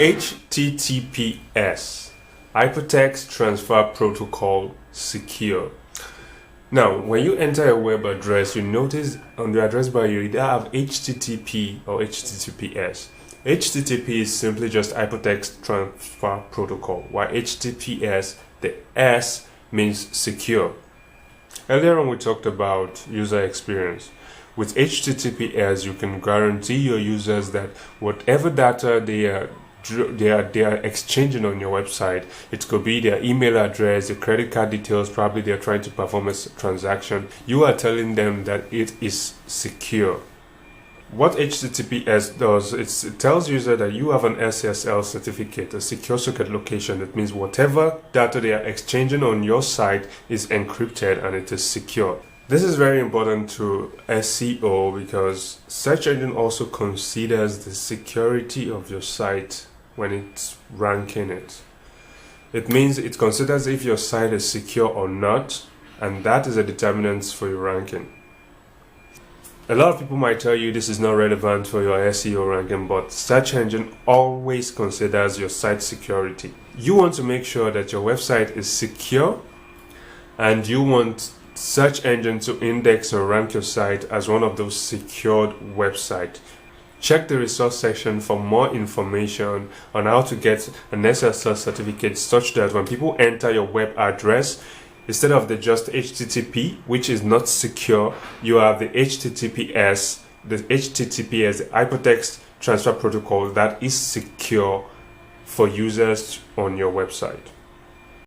HTTPS, Hypertext Transfer Protocol Secure. Now, when you enter a web address, you notice on the address bar you either have HTTP or HTTPS. HTTP is simply just Hypertext Transfer Protocol, while HTTPS, the S means secure. Earlier on we talked about user experience. With HTTPS, you can guarantee your users that whatever data they are exchanging on your website, it could be their email address, their credit card details, probably they're trying to perform a transaction, you are telling them that it is secure. What HTTPS does, it tells user that you have an SSL certificate, a secure socket location. That means whatever data they are exchanging on your site is encrypted and it is secure. This is very important to SEO because search engine also considers the security of your site when it's ranking it. It means it considers if your site is secure or not, and that is a determinant for your ranking. A lot of people might tell you this is not relevant for your SEO ranking, but search engine always considers your site security. You want to make sure that your website is secure, and you want search engine to index or rank your site as one of those secured websites. Check the resource section for more information on how to get an SSL certificate such that when people enter your web address, instead of the just HTTP, which is not secure, you have the HTTPS, the Hypertext Transfer Protocol that is secure for users on your website.